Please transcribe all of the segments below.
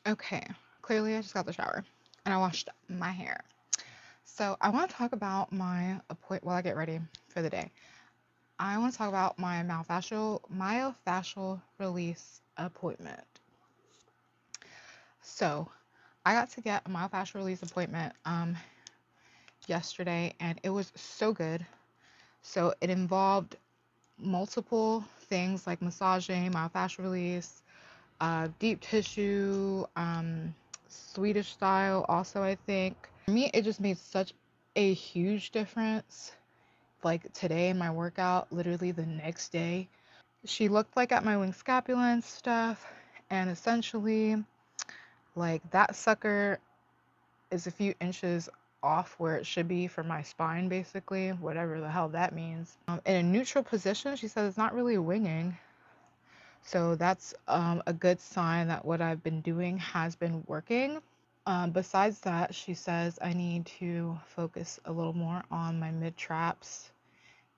Okay, clearly I just got the shower and I washed my hair. So I want to talk about my appointment while I get ready for the day. I want to talk about my myofascial release appointment. So I got to get a myofascial release appointment yesterday and it was so good. So it involved multiple things like massaging, myofascial release, deep tissue, Swedish style also, I think. For me, it just made such a huge difference. Like today in my workout, literally the next day, she looked like at my wing scapula and stuff, and essentially, like that sucker is a few inches off where it should be for my spine, basically, whatever the hell that means. In a neutral position, she says it's not really winging. So that's a good sign that what I've been doing has been working. Besides that, she says I need to focus a little more on my mid traps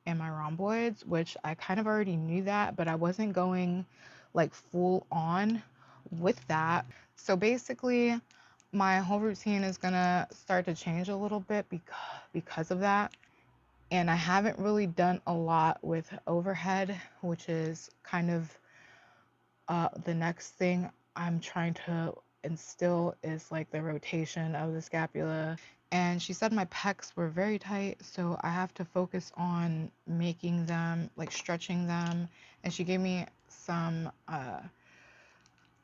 and my rhomboids, which I kind of already knew that, but I wasn't going like full on with that. So basically, my whole routine is gonna start to change a little bit because of that. And I haven't really done a lot with overhead, which is kind of the next thing I'm trying to instill is like the rotation of the scapula. And she said my pecs were very tight, so I have to focus on making them, like stretching them. And she gave me some,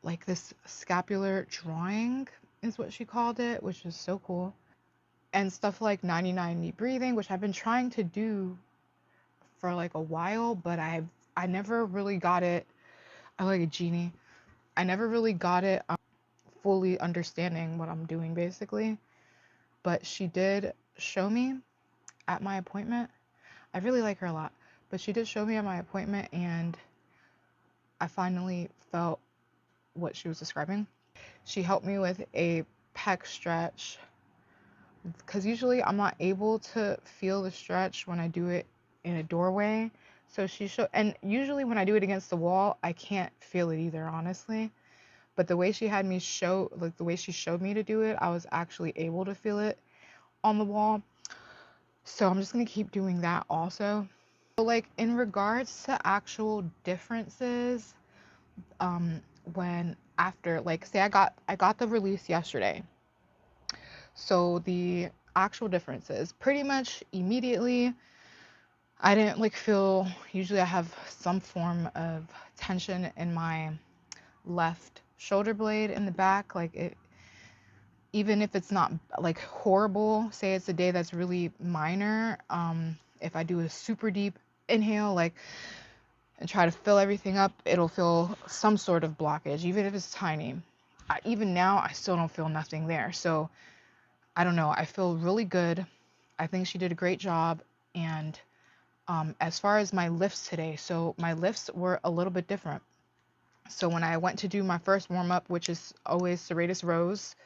like this scapular drawing is what she called it, which is so cool. And stuff like 99 deep breathing, which I've been trying to do for like a while, but I never really got it. I like a genie. I never really got it fully understanding what I'm doing basically, but she did show me at my appointment. I really like her a lot, but she did show me at my appointment and I finally felt what she was describing. She helped me with a pec stretch because usually I'm not able to feel the stretch when I do it in a doorway. So she showed, and usually when I do it against the wall, I can't feel it either, honestly. But the way she had me show, like the way she showed me to do it, I was actually able to feel it on the wall. So I'm just going to keep doing that also. So like in regards to actual differences, when after like say I got the release yesterday. So the actual differences pretty much immediately I didn't like feel, usually I have some form of tension in my left shoulder blade in the back, like it, even if it's not like horrible, say it's a day that's really minor, if I do a super deep inhale, like, and try to fill everything up, it'll feel some sort of blockage, even if it's tiny. Even now, I still don't feel nothing there. So I don't know. I feel really good. I think she did a great job. And as far as my lifts today, so my lifts were a little bit different. So when I went to do my first warm up, which is always serratus rows,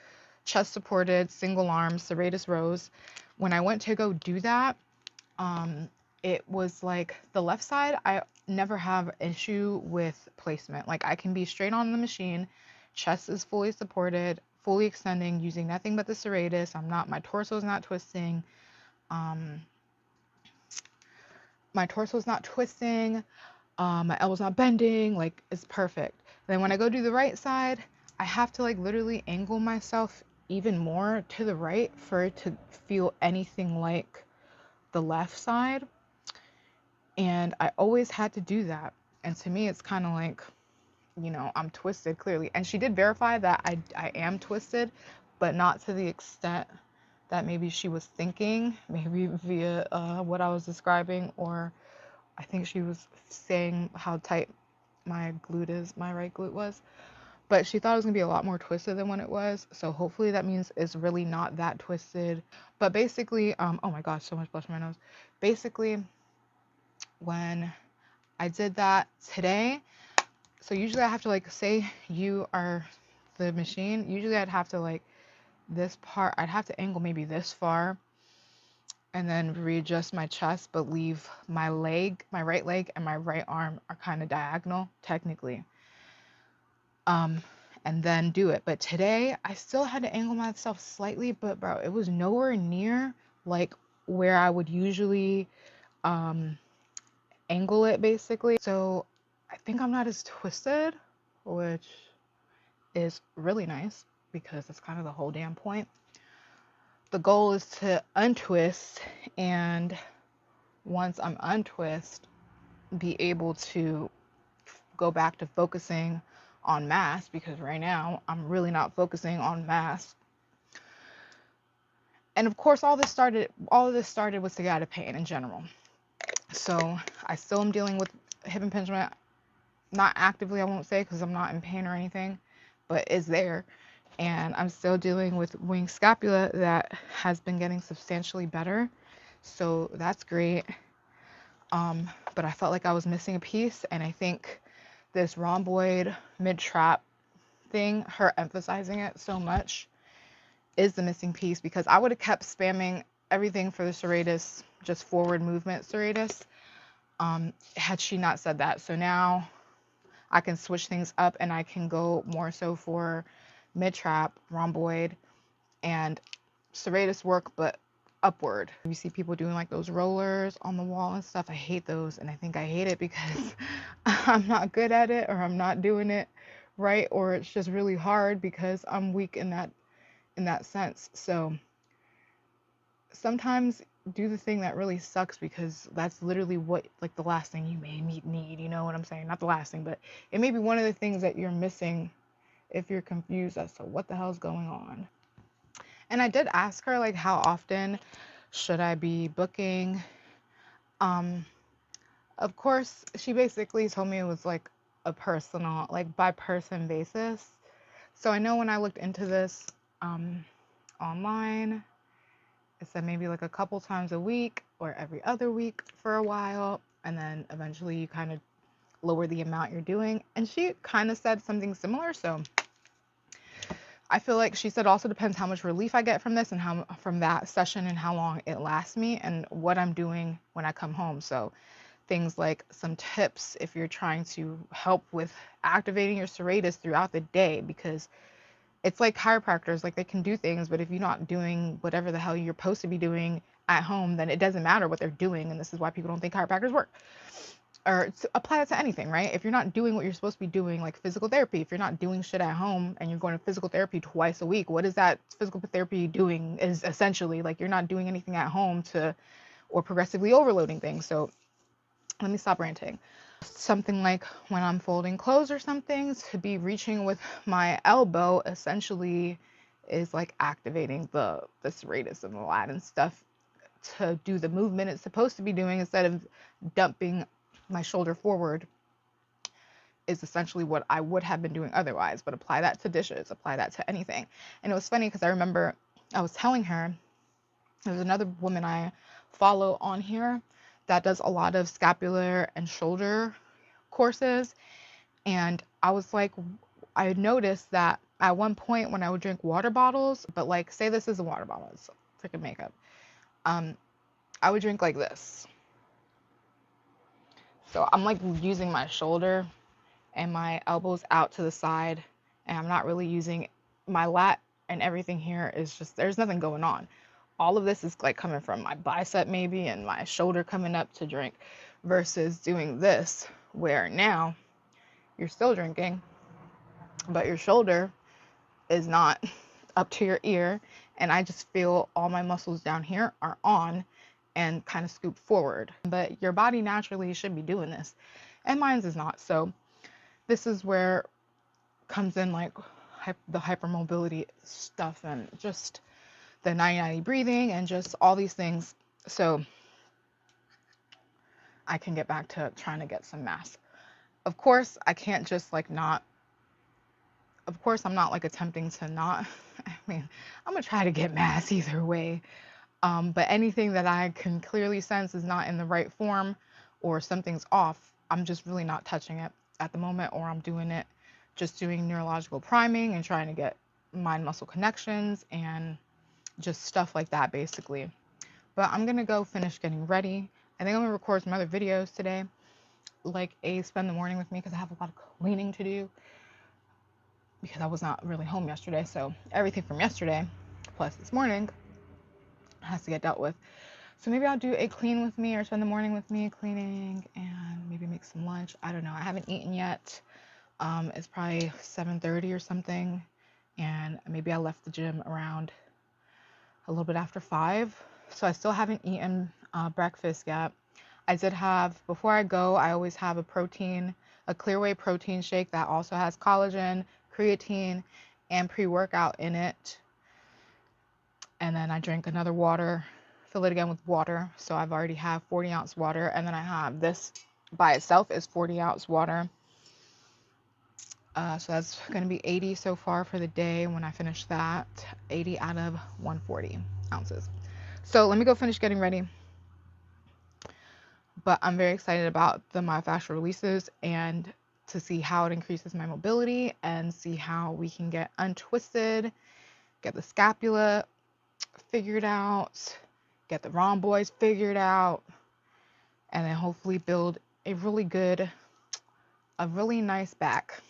chest supported, single arm, serratus rows. When I went to go do that, it was like the left side, I never have issue with placement. Like I can be straight on the machine, chest is fully supported, fully extending, using nothing but the serratus. My torso is not twisting. Um, my torso is not twisting. My elbow's not bending. Like it's perfect. Then when I go do the right side, I have to like literally angle myself even more to the right for it to feel anything like the left side. And I always had to do that. And to me, it's kind of like, I'm twisted clearly. And she did verify that I am twisted, but not to the extent that maybe she was thinking, maybe via what I was describing, or I think she was saying how tight my right glute was. But she thought it was going to be a lot more twisted than when it was. So hopefully that means it's really not that twisted. But basically, oh my gosh, so much blush on my nose. Basically, when I did that today, so usually I have to like, say you are the machine, usually I'd have to like this part, I'd have to angle maybe this far and then readjust my chest, but leave my leg, my right leg and my right arm are kind of diagonal technically. and then do it. But today I still had to angle myself slightly, but bro, it was nowhere near like where I would usually angle it basically. So I think I'm not as twisted, which is really nice because that's kind of the whole damn point. The goal is to untwist, and once I'm untwist, be able to go back to focusing on mass, because right now I'm really not focusing on mass. And of course all of this started with sciatic pain in general. So I still am dealing with hip impingement, not actively, I won't say, because I'm not in pain or anything, but it's there. And I'm still dealing with wing scapula that has been getting substantially better, so that's great. But I felt like I was missing a piece, and I think this rhomboid mid-trap thing, her emphasizing it so much, is the missing piece, because I would have kept spamming everything for the serratus, just forward movement serratus, had she not said that. So now I can switch things up and I can go more so for mid-trap, rhomboid, and serratus work, but upward. You see people doing like those rollers on the wall and stuff. I hate those, and I think I hate it because I'm not good at it, or I'm not doing it right, or it's just really hard because I'm weak in that sense. So sometimes do the thing that really sucks, because that's literally what, like, the last thing you may need, you know what I'm saying? Not the last thing, but it may be one of the things that you're missing if you're confused as to what the hell's going on. And I did ask her, like, how often should I be booking? Of course, she basically told me it was like a personal, like, by person basis. So I know when I looked into this online, it said maybe like a couple times a week or every other week for a while, and then eventually you kind of lower the amount you're doing. And she kind of said something similar. So I feel like she said also depends how much relief I get from this, and how from that session, and how long it lasts me, and what I'm doing when I come home. So things like some tips if you're trying to help with activating your serratus throughout the day, because it's like chiropractors, like, they can do things, but if you're not doing whatever the hell you're supposed to be doing at home, then it doesn't matter what they're doing. And this is why people don't think chiropractors work. Or to apply that to anything, right? If you're not doing what you're supposed to be doing, like physical therapy, if you're not doing shit at home and you're going to physical therapy twice a week, what is that physical therapy doing? Is essentially like you're not doing anything at home or progressively overloading things. So let me stop ranting. Something like when I'm folding clothes or something, to be reaching with my elbow essentially is like activating the serratus and the lat and stuff to do the movement it's supposed to be doing, instead of dumping my shoulder forward, is essentially what I would have been doing otherwise. But apply that to dishes, apply that to anything. And it was funny because I remember I was telling her, there's another woman I follow on here that does a lot of scapular and shoulder courses, and I was like, I had noticed that at one point when I would drink water bottles, but like, say this is a water bottle, it's freaking makeup, I would drink like this. So I'm like using my shoulder and my elbows out to the side, and I'm not really using my lat, and everything here is just, there's nothing going on. All of this is like coming from my bicep maybe, and my shoulder coming up to drink, versus doing this, where now you're still drinking, but your shoulder is not up to your ear, and I just feel all my muscles down here are on and kind of scoop forward. But your body naturally should be doing this, and mine's is not. So this is where comes in like the hypermobility stuff, and just the 90-90 breathing, and just all these things, so I can get back to trying to get some mass. Of course, I can't just like not, of course I'm not like attempting to not, I mean, I'm gonna try to get mass either way. But anything that I can clearly sense is not in the right form, or something's off, I'm just really not touching it at the moment, or I'm doing it, just doing neurological priming and trying to get mind muscle connections and just stuff like that basically. But I'm gonna go finish getting ready. I think I'm gonna record some other videos today, like spend the morning with me, because I have a lot of cleaning to do. because I was not really home yesterday. So everything from yesterday plus this morning has to get dealt with. So maybe I'll do a clean with me or spend the morning with me cleaning and maybe make some lunch. I don't know. I haven't eaten yet. It's probably 7:30 or something. And maybe I left the gym around a little bit after 5. So I still haven't eaten breakfast yet. I did have, before I go, I always have a clear whey protein shake that also has collagen, creatine, and pre-workout in it. And then I drink another water, fill it again with water. So I've already have 40-ounce water. And then I have this by itself is 40-ounce water. So that's going to be 80 so far for the day. When I finish that, 80 out of 140 ounces. So let me go finish getting ready. But I'm very excited about the myofascial releases and to see how it increases my mobility and see how we can get untwisted, get the scapula figured out, get the rhomboids figured out, and then hopefully build a really nice back.